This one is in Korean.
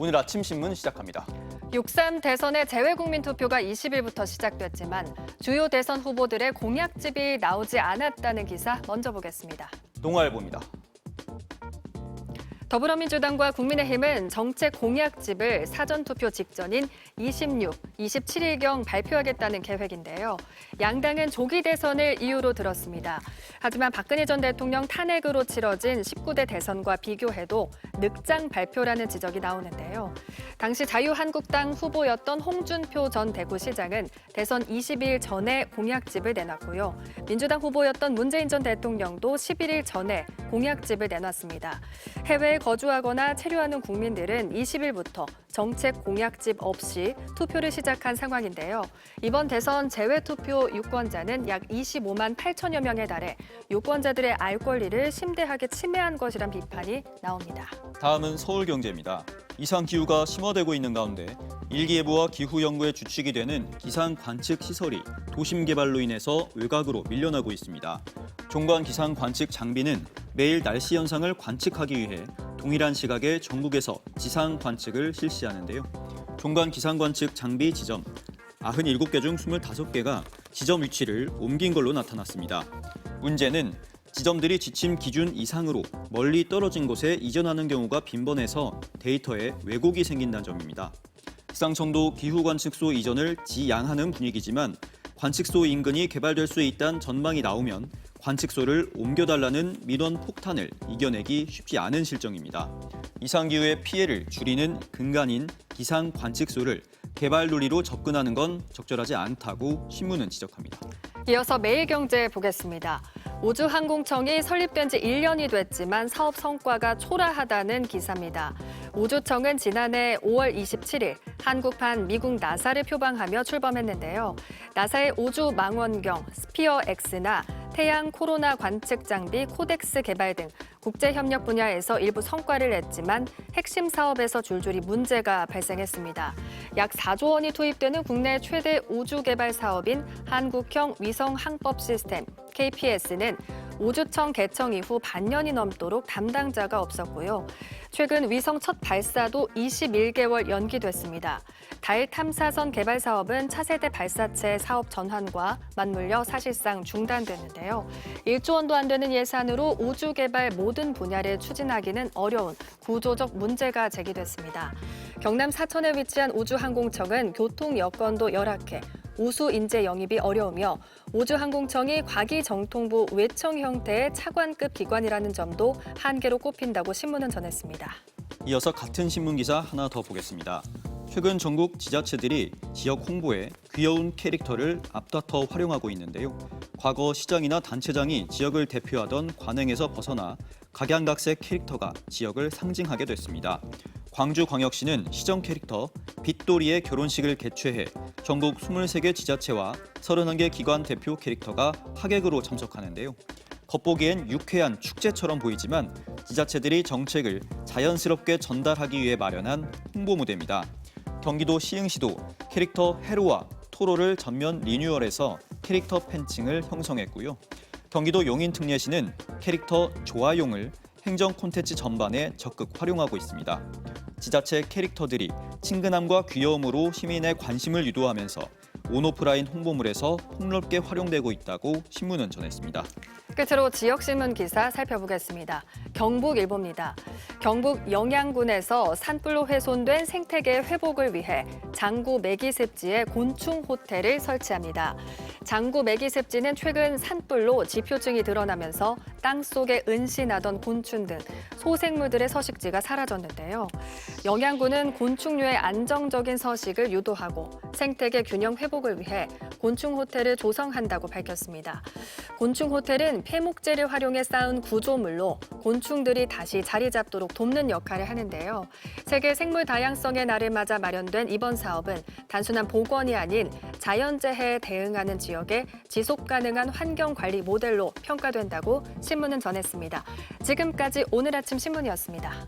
오늘 아침 신문 시작합니다. 6.3 대선의 재외국민 투표가 20일부터 시작됐지만 주요 대선 후보들의 공약집이 나오지 않았다는 기사 먼저 보겠습니다. 동아일보입니다. 더불어민주당과 국민의힘은 정책 공약집을 사전투표 직전인 26, 27일경 발표하겠다는 계획인데요. 양당은 조기 대선을 이유로 들었습니다. 하지만 박근혜 전 대통령 탄핵으로 치러진 19대 대선과 비교해도 늑장 발표라는 지적이 나오는데요. 당시 자유한국당 후보였던 홍준표 전 대구시장은 대선 20일 전에 공약집을 내놨고요. 민주당 후보였던 문재인 전 대통령도 11일 전에 공약집을 내놨습니다. 해외에 거주하거나 체류하는 국민들은 20일부터 정책 공약집 없이 투표를 시작한 상황인데요. 이번 대선 재외투표 유권자는 약 25만 8천여 명에 달해 유권자들의 알 권리를 심대하게 침해한 것이란 비판이 나옵니다. 다음은 서울경제입니다. 이상기후가 심화되고 있는 가운데 일기예보와 기후연구의 주축이 되는 기상관측시설이 도심개발로 인해서 외곽으로 밀려나고 있습니다. 종관 기상관측 장비는 매일 날씨 현상을 관측하기 위해 동일한 시각에 전국에서 지상 관측을 실시하는데요. 종관 기상관측 장비 지점 97개 중 25개가 지점 위치를 옮긴 걸로 나타났습니다. 문제는 지점들이 지침 기준 이상으로 멀리 떨어진 곳에 이전하는 경우가 빈번해서 데이터에 왜곡이 생긴다는 점입니다. 기상청도 기후관측소 이전을 지양하는 분위기지만 관측소 인근이 개발될 수 있다는 전망이 나오면 관측소를 옮겨달라는 민원 폭탄을 이겨내기 쉽지 않은 실정입니다. 이상기후의 피해를 줄이는 근간인 기상 관측소를 개발 논리로 접근하는 건 적절하지 않다고 신문은 지적합니다. 이어서 매일경제 보겠습니다. 우주항공청이 설립된 지 1년이 됐지만 사업 성과가 초라하다는 기사입니다. 우주청은 지난해 5월 27일 한국판 미국 나사를 표방하며 출범했는데요. 나사의 우주 망원경 스피어-X나 태양 코로나 관측 장비 코덱스 개발 등 국제 협력 분야에서 일부 성과를 냈지만 핵심 사업에서 줄줄이 문제가 발생했습니다. 약 4조 원이 투입되는 국내 최대 우주 개발 사업인 한국형 위성 항법 시스템 KPS는 우주청 개청 이후 반년이 넘도록 담당자가 없었고요. 최근 위성 첫 발사도 21개월 연기됐습니다. 달 탐사선 개발 사업은 차세대 발사체 사업 전환과 맞물려 사실상 중단됐는데요. 1조 원도 안 되는 예산으로 우주 개발 모든 분야를 추진하기는 어려운 구조적 문제가 제기됐습니다. 경남 사천에 위치한 우주항공청은 교통 여건도 열악해 우수 인재 영입이 어려우며 우주항공청이 과기정통부 외청 형태의 차관급 기관이라는 점도 한계로 꼽힌다고 신문은 전했습니다. 이어서 같은 신문 기사 하나 더 보겠습니다. 최근 전국 지자체들이 지역 홍보에 귀여운 캐릭터를 앞다퉈 활용하고 있는데요. 과거 시장이나 단체장이 지역을 대표하던 관행에서 벗어나 각양각색 캐릭터가 지역을 상징하게 됐습니다. 광주광역시는 시정 캐릭터 빛돌이의 결혼식을 개최해 전국 23개 지자체와 31개 기관 대표 캐릭터가 하객으로 참석하는데요. 겉보기엔 유쾌한 축제처럼 보이지만 지자체들이 정책을 자연스럽게 전달하기 위해 마련한 홍보 무대입니다. 경기도 시흥시도 캐릭터 해로와 토로를 전면 리뉴얼해서 캐릭터 팬층을 형성했고요. 경기도 용인특례시는 캐릭터 조아용을 행정 콘텐츠 전반에 적극 활용하고 있습니다. 지자체 캐릭터들이 친근함과 귀여움으로 시민의 관심을 유도하면서 온오프라인 홍보물에서 폭넓게 활용되고 있다고 신문은 전했습니다. 끝으로 지역신문 기사 살펴보겠습니다. 경북일보입니다. 경북 영양군에서 산불로 훼손된 생태계 회복을 위해 장구 매기습지에 곤충 호텔을 설치합니다. 장구 매기습지는 최근 산불로 지표층이 드러나면서 땅속에 은신하던 곤충 등 소생물들의 서식지가 사라졌는데요. 영양군은 곤충류의 안정적인 서식을 유도하고 생태계 균형 회복을 위해 곤충 호텔을 조성한다고 밝혔습니다. 곤충 호텔은 폐목재를 활용해 쌓은 구조물로 곤충들이 다시 자리 잡도록 돕는 역할을 하는데요. 세계 생물 다양성의 날을 맞아 마련된 이번 사업은 단순한 복원이 아닌 자연재해에 대응하는 지역의 지속 가능한 환경 관리 모델로 평가된다고 신문은 전했습니다. 지금까지 오늘 아침 신문이었습니다.